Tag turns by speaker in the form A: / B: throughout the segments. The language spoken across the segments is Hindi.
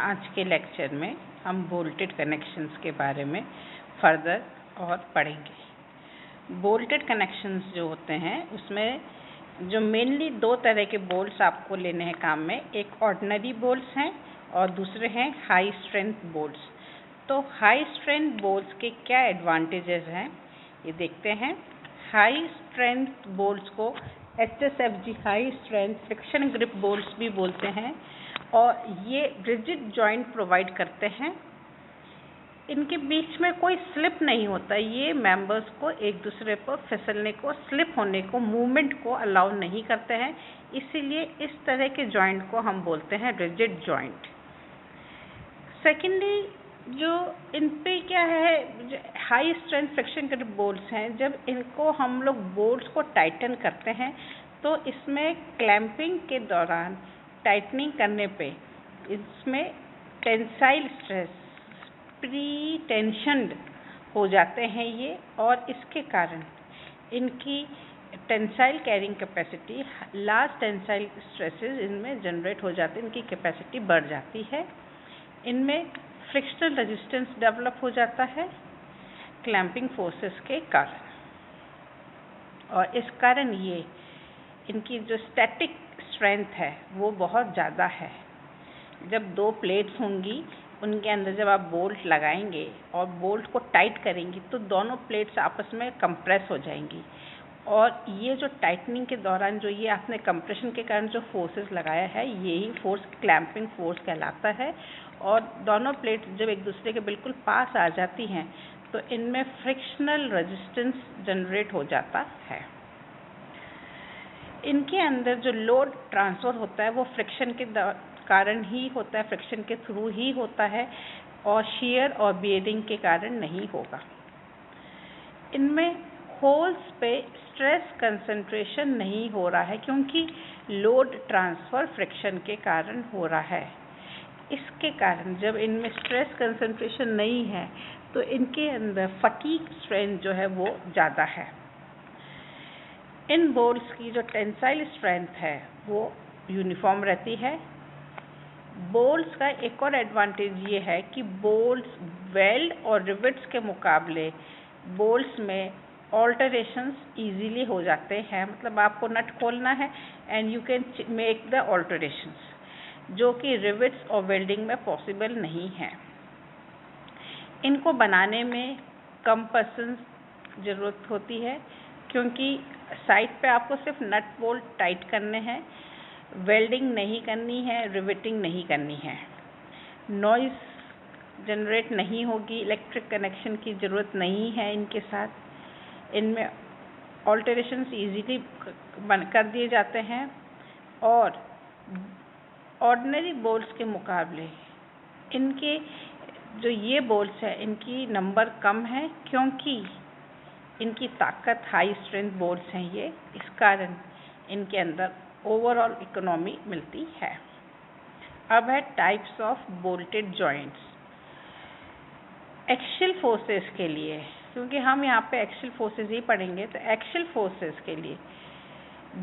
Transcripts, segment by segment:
A: आज के लेक्चर में हम बोल्टेड कनेक्शंस के बारे में फर्दर और पढ़ेंगे। बोल्टेड कनेक्शंस जो होते हैं उसमें जो मेनली दो तरह के बोल्ट्स आपको लेने हैं काम में, एक ऑर्डिनरी बोल्ट्स हैं और दूसरे हैं हाई स्ट्रेंथ बोल्ट्स। तो हाई स्ट्रेंथ बोल्ट्स के क्या एडवांटेजेस हैं ये देखते हैं। हाई स्ट्रेंथ बोल्ट्स को HSFG high strength friction grip bolts भी बोलते हैं और ये रिजिड जॉइंट प्रोवाइड करते हैं। इनके बीच में कोई स्लिप नहीं होता, ये मेंबर्स को एक दूसरे पर फिसलने को, स्लिप होने को, मूवमेंट को अलाउ नहीं करते हैं, इसीलिए इस तरह के जॉइंट को हम बोलते हैं रिजिड जॉइंट। सेकेंडली जो इन पे क्या है, high strength friction grip bolts हैं, जब इनको हम लोग बोल्ट्स को टाइटन करते हैं तो इसमें क्लैंपिंग के दौरान टाइटनिंग करने पे इसमें टेंसाइल स्ट्रेस प्री टेंशनड हो जाते हैं ये, और इसके कारण इनकी tensile carrying capacity, large tensile stresses इनमें जनरेट हो जाते हैं, इनकी कैपेसिटी बढ़ जाती है। इनमें फ्रिक्शनल रेजिस्टेंस डेवलप हो जाता है क्लैंपिंग फोर्सेस के कारण, और इस कारण ये इनकी जो स्टैटिक स्ट्रेंथ है वो बहुत ज़्यादा है। जब दो प्लेट्स होंगी उनके अंदर जब आप बोल्ट लगाएंगे और बोल्ट को टाइट करेंगी तो दोनों प्लेट्स आपस में कंप्रेस हो जाएंगी, और ये जो टाइटनिंग के दौरान जो ये आपने कंप्रेशन के कारण जो फोर्सेस लगाया है यही फोर्स क्लैंपिंग फोर्स कहलाता है। और दोनों प्लेट्स जब एक दूसरे के बिल्कुल पास आ जाती हैं तो इनमें फ्रिक्शनल रेजिस्टेंस जनरेट हो जाता है। इनके अंदर जो लोड ट्रांसफ़र होता है वो फ्रिक्शन के कारण ही होता है, फ्रिक्शन के थ्रू ही होता है, और शियर और बेयरिंग के कारण नहीं होगा। इनमें होल्स पे स्ट्रेस कंसंट्रेशन नहीं हो रहा है क्योंकि लोड ट्रांसफ़र फ्रिक्शन के कारण हो रहा है। इसके कारण जब इनमें स्ट्रेस कंसंट्रेशन नहीं है तो इनके अंदर फटीग स्ट्रेंथ जो है वो ज़्यादा है। इन बोल्ट्स की जो टेंसाइल स्ट्रेंथ है वो यूनिफॉर्म रहती है। बोल्ट्स का एक और एडवांटेज ये है कि बोल्ट्स वेल्ड और रिवेट्स के मुकाबले बोल्ट्स में ऑल्टरेशंस इजीली हो जाते हैं। मतलब आपको नट खोलना है and you can make the alterations, जो कि रिवेट्स और वेल्डिंग में पॉसिबल नहीं है। इनको बनाने में कम पर्सन ज़रूरत होती है क्योंकि साइड पे आपको सिर्फ नट बोल्ट टाइट करने हैं, वेल्डिंग नहीं करनी है, रिवेटिंग नहीं करनी है, नॉइज़ जनरेट नहीं होगी, इलेक्ट्रिक कनेक्शन की ज़रूरत नहीं है इनके साथ। इनमें ऑल्टरेशंस इजीली कर दिए जाते हैं, और ऑर्डिनरी बोल्ट्स के मुकाबले इनके जो ये बोल्ट्स हैं इनकी नंबर कम है क्योंकि इनकी ताकत हाई स्ट्रेंथ बोल्ट्स हैं ये, इस कारण इनके अंदर ओवरऑल इकोनॉमी मिलती है। अब है types of bolted joints. Axial forces के लिए, क्योंकि हम यहाँ पे एक्सियल फोर्सेस ही पढ़ेंगे, तो एक्सियल फोर्सेस के लिए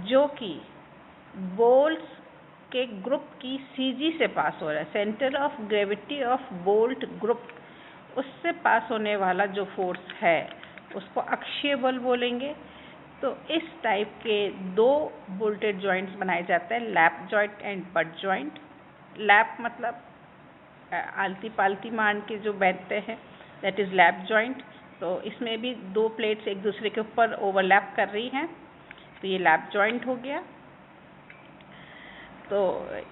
A: जो कि बोल्ट्स के ग्रुप की CG से पास हो रहा है, centre of gravity of bolt group, उससे पास होने वाला जो फोर्स है उसको अक्षीय बल बोलेंगे। तो इस टाइप के दो बोल्टेड जॉइंट्स बनाए जाते हैं, lap joint and butt joint. Lap मतलब आलती पालती मान के जो बैठते हैं, दैट इज़ लैप जॉइंट। तो इसमें भी दो प्लेट्स एक दूसरे के ऊपर ओवरलैप कर रही हैं, तो ये लैप जॉइंट हो गया। तो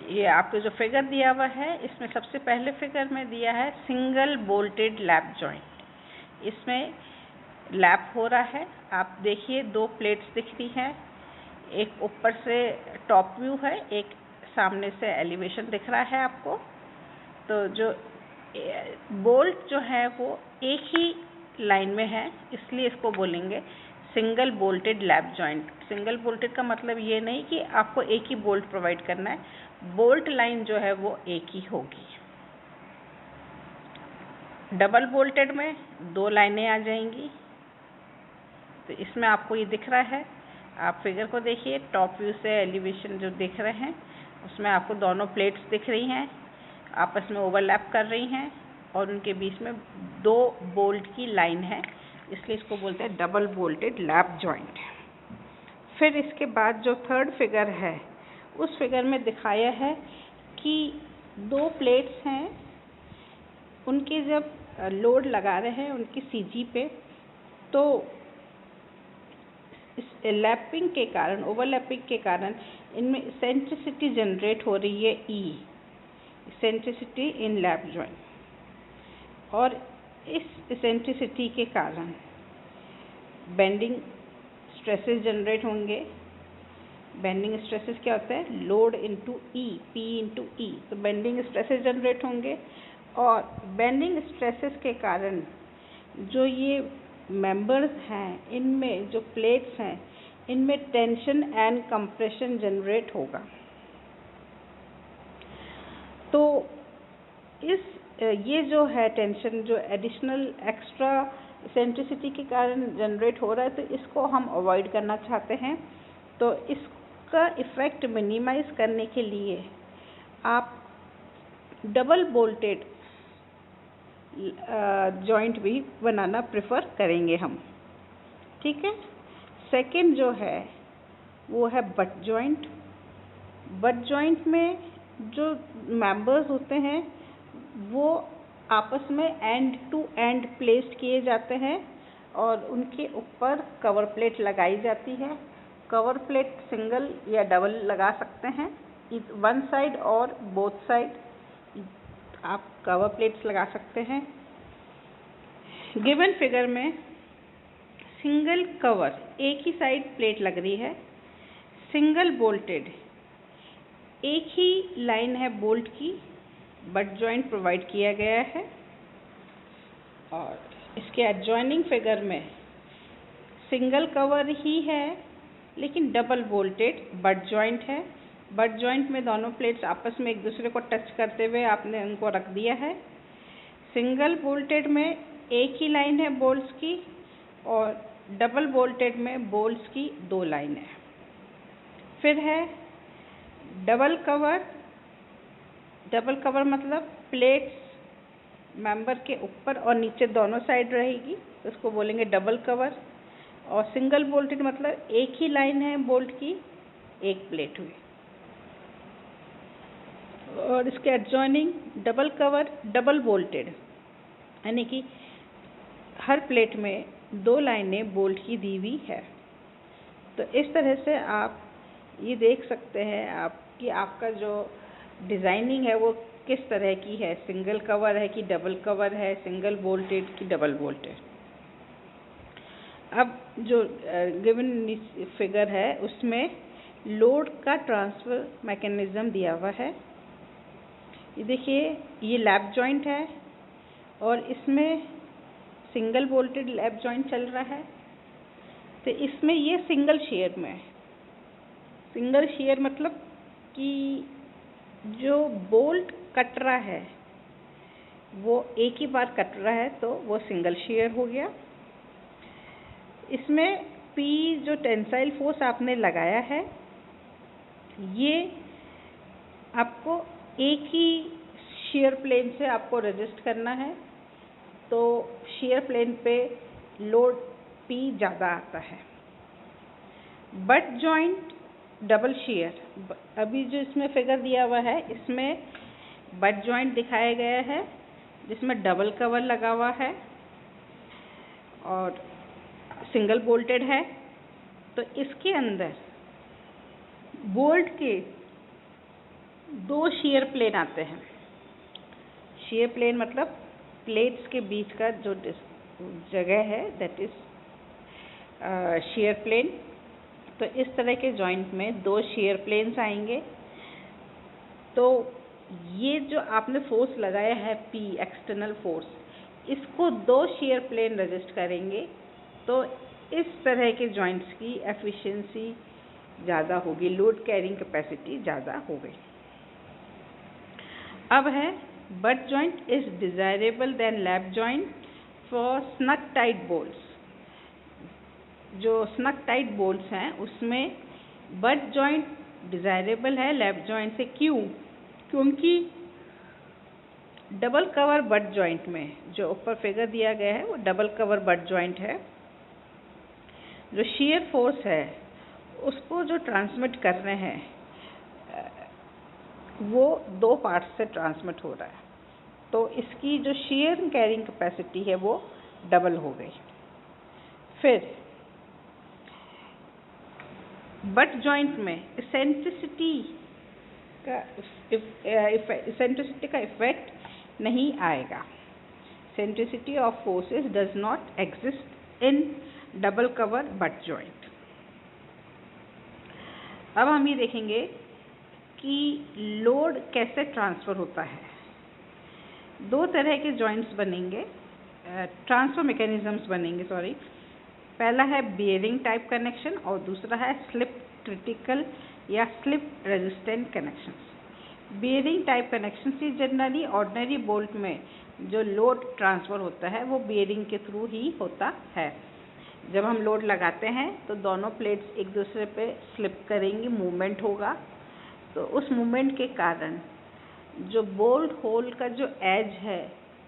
A: ये आपको जो फिगर दिया हुआ है इसमें सबसे पहले फिगर में दिया है सिंगल बोल्टेड लैप जॉइंट। इसमें लैप हो रहा है, आप देखिए दो प्लेट्स दिख रही हैं, एक ऊपर से टॉप व्यू है, एक सामने से एलिवेशन दिख रहा है आपको। तो जो बोल्ट जो है वो एक ही लाइन में है, इसलिए इसको बोलेंगे single bolted lap joint. Single bolted का मतलब ये नहीं कि आपको एक ही बोल्ट प्रोवाइड करना है, बोल्ट लाइन जो है वो एक ही होगी। डबल बोल्टेड में दो लाइनें आ जाएंगी, तो इसमें आपको ये दिख रहा है, आप फिगर को देखिए, टॉप व्यू से एलिवेशन जो दिख रहे हैं उसमें आपको दोनों प्लेट्स दिख रही हैं, आपस में ओवरलैप कर रही हैं और उनके बीच में 2 बोल्ट की लाइन है, इसलिए इसको बोलते हैं डबल बोल्टेड लैप जॉइंट। फिर इसके बाद जो थर्ड फिगर है, उस फिगर में दिखाया है कि 2 प्लेट्स हैं, उनके जब लोड लगा रहे हैं उनकी सीजी पे, तो इस लैपिंग के कारण, ओवरलैपिंग के कारण इनमें इसेंट्रिसिटी जनरेट हो रही है, ई इसेंट्रिसिटी इन लैप जॉइंट। और इस इसेंट्रिसिटी के कारण बेंडिंग स्ट्रेसेस जनरेट होंगे। बेंडिंग स्ट्रेसेस क्या होता है? लोड इनटू ई, पी इनटू ई, तो बेंडिंग स्ट्रेसेस जनरेट होंगे। और बेंडिंग स्ट्रेसेस के कारण जो ये मेंबर्स हैं, इनमें जो प्लेट्स हैं, इनमें टेंशन एंड कंप्रेशन जनरेट होगा। तो ये जो है टेंशन, जो एडिशनल एक्स्ट्रा इसेंट्रिसिटी के कारण जनरेट हो रहा है, तो इसको हम अवॉइड करना चाहते हैं। तो इसका इफ़ेक्ट मिनिमाइज करने के लिए आप डबल बोल्टेड जॉइंट भी बनाना प्रेफर करेंगे हम, ठीक है। सेकंड जो है वो है बट जॉइंट। बट जॉइंट में जो मेंबर्स होते हैं वो आपस में एंड टू एंड प्लेस्ड किए जाते हैं और उनके ऊपर कवर प्लेट लगाई जाती है। कवर प्लेट सिंगल या डबल लगा सकते हैं, वन साइड और बोथ साइड आप कवर प्लेट्स लगा सकते हैं। गिवन फिगर में सिंगल कवर, एक ही साइड प्लेट लग रही है, सिंगल बोल्टेड, एक ही लाइन है बोल्ट की, बट जॉइंट प्रोवाइड किया गया है। और इसके एडजॉइनिंग फिगर में सिंगल कवर ही है लेकिन डबल बोल्टेड बट जॉइंट है। बट जॉइंट में दोनों प्लेट्स आपस में एक दूसरे को टच करते हुए आपने उनको रख दिया है। सिंगल बोल्टेड में एक ही लाइन है बोल्ट्स की और डबल बोल्टेड में बोल्ट्स की 2 लाइन है। फिर है डबल कवर। डबल कवर मतलब प्लेट्स मेंबर के ऊपर और नीचे दोनों साइड रहेगी, तो उसको बोलेंगे डबल कवर। और सिंगल बोल्टेड मतलब एक ही लाइन है बोल्ट की, एक प्लेट हुई। और इसके adjoining double cover double bolted, यानी कि हर प्लेट में 2 लाइनें बोल्ट की दी हुई है। तो इस तरह से आप ये देख सकते हैं आप कि आपका जो डिज़ाइनिंग है वो किस तरह की है, सिंगल कवर है कि डबल कवर है, सिंगल बोल्टेड कि डबल बोल्टेड। अब जो गिवन फिगर है उसमें लोड का ट्रांसफ़र मैकेनिज़्म दिया हुआ है। ये देखिए, ये लैप जॉइंट है और इसमें सिंगल बोल्टेड लैप जॉइंट चल रहा है। तो इसमें ये सिंगल शेयर में है। सिंगल शेयर मतलब कि जो बोल्ट कट रहा है वो एक ही बार कट रहा है, तो वो सिंगल शेयर हो गया। इसमें पी जो टेंसाइल फोर्स आपने लगाया है, ये आपको एक ही शेयर प्लेन से आपको रजिस्ट करना है, तो शेयर प्लेन पे लोड पी ज़्यादा आता है। बट जॉइंट डबल शेयर, अभी जो इसमें फिगर दिया हुआ है इसमें बट जॉइंट दिखाया गया है जिसमें डबल कवर लगा हुआ है और सिंगल बोल्टेड है। तो इसके अंदर बोल्ट के 2 शेयर प्लेन आते हैं। शेयर प्लेन मतलब प्लेट्स के बीच का जो जगह है, दैट इज शेयर प्लेन। तो इस तरह के जॉइंट में 2 शेयर प्लेन्स आएंगे। तो ये जो आपने फोर्स लगाया है P एक्सटर्नल फोर्स, इसको 2 शेयर प्लेन रजिस्ट करेंगे, तो इस तरह के जॉइंट्स की एफिशिएंसी ज़्यादा होगी, लोड कैरिंग कैपेसिटी ज़्यादा हो गई। अब है butt joint is desirable than lap joint for snug tight bolts. जो स्नग टाइट बोल्ट्स हैं उसमें बट जॉइंट डिज़ायरेबल है लैप जॉइंट से। क्यों? क्योंकि डबल कवर बट जॉइंट में जो ऊपर फिगर दिया गया है वो डबल कवर बट जॉइंट है। जो शियर फोर्स है उसको जो ट्रांसमिट कर रहे हैं वो 2 पार्ट्स से ट्रांसमिट हो रहा है, तो इसकी जो शियर कैरिंग कैपेसिटी है वो डबल हो गई। फिर बट जॉइंट में इसेंट्रिसिटी का इफेक्ट नहीं आएगा। Centricity of forces does not exist in double cover butt joint. अब हम ये देखेंगे कि लोड कैसे ट्रांसफ़र होता है। 2 तरह के जॉइंट्स बनेंगे, ट्रांसफ़र मैकेनिज़म्स बनेंगे, पहला है बेयरिंग टाइप कनेक्शन और दूसरा है स्लिप क्रिटिकल या slip resistant connections. Bearing type connection से जनरली ऑर्डिनरी बोल्ट में जो लोड ट्रांसफ़र होता है वो बेयरिंग के थ्रू ही होता है। जब हम लोड लगाते हैं तो दोनों प्लेट्स एक दूसरे पे स्लिप करेंगी, मूवमेंट होगा, तो उस मूवमेंट के कारण जो बोल्ट होल का जो एज है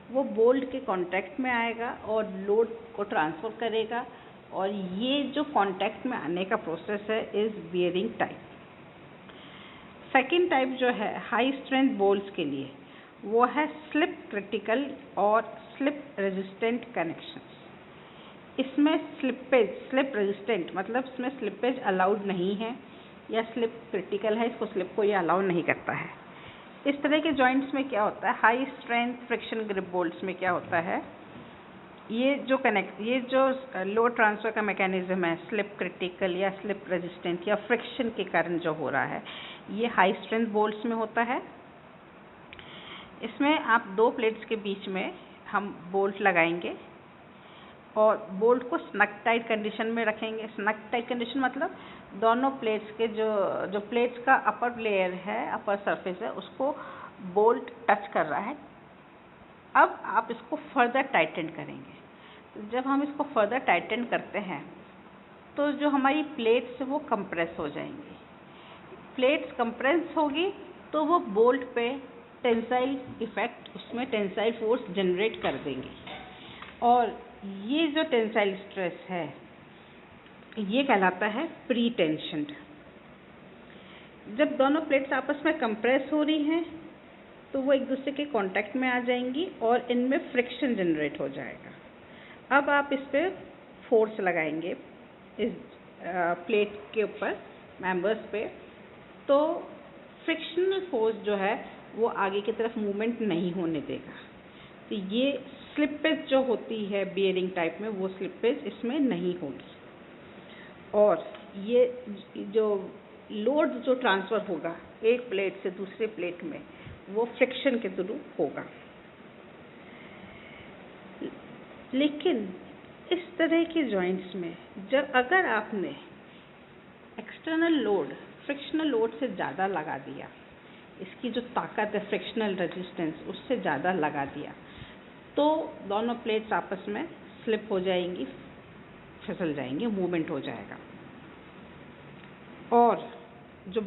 A: वो बोल्ट के कांटेक्ट में आएगा और लोड को ट्रांसफ़र करेगा, और ये जो कांटेक्ट में आने का प्रोसेस है is bearing type. Second type जो है हाई स्ट्रेंथ बोल्ट्स के लिए वो है स्लिप क्रिटिकल और स्लिप रेजिस्टेंट कनेक्शंस। इसमें स्लिप रेजिस्टेंट मतलब इसमें स्लिपेज अलाउड नहीं है, या स्लिप क्रिटिकल है, इसको स्लिप को ये अलाउ नहीं करता है। इस तरह के जॉइंट्स में क्या होता है, high strength friction grip bolts में क्या होता है, ये जो लोड ट्रांसफ़र का मैकेनिज्म है स्लिप क्रिटिकल या स्लिप रेजिस्टेंट या फ्रिक्शन के कारण जो हो रहा है ये हाई स्ट्रेंथ बोल्ट्स में होता है। इसमें आप 2 प्लेट्स के बीच में हम बोल्ट लगाएंगे और बोल्ट को स्नक टाइट कंडीशन में रखेंगे। स्नक टाइट कंडीशन मतलब दोनों प्लेट्स के जो प्लेट्स का अपर लेयर है, अपर सरफेस है, उसको बोल्ट टच कर रहा है। अब आप इसको फर्दर टाइटन करेंगे। तो जब हम इसको फर्दर टाइटन करते हैं तो जो हमारी प्लेट्स है वो कंप्रेस हो जाएंगी। प्लेट्स कंप्रेस होगी तो वो बोल्ट पे टेंसाइल इफेक्ट, उसमें टेंसाइल फोर्स जनरेट कर देंगी, और ये जो टेंसाइल स्ट्रेस है ये कहलाता है प्री टेंशन। जब दोनों प्लेट्स आपस में कंप्रेस हो रही हैं तो वो एक दूसरे के कांटेक्ट में आ जाएंगी और इनमें फ्रिक्शन जनरेट हो जाएगा। अब आप इस पर फोर्स लगाएंगे इस प्लेट के ऊपर, मेंबर्स पे, तो फ्रिक्शनल फोर्स जो है वो आगे की तरफ मूवमेंट नहीं होने देगा। तो ये स्लिपेज जो होती है बेयरिंग टाइप में वो स्लिपेज इसमें नहीं होगी, और ये जो लोड जो ट्रांसफ़र होगा एक प्लेट से दूसरे प्लेट में वो फ्रिक्शन के थ्रू होगा। लेकिन इस तरह के जॉइंट्स में जब अगर आपने एक्सटर्नल लोड फ्रिक्शनल लोड से ज़्यादा लगा दिया, इसकी जो ताकत है फ्रिक्शनल रेजिस्टेंस उससे ज़्यादा लगा दिया, तो दोनों प्लेट्स आपस में स्लिप हो जाएंगी, फिसल जाएंगी, मूवमेंट हो जाएगा, और जो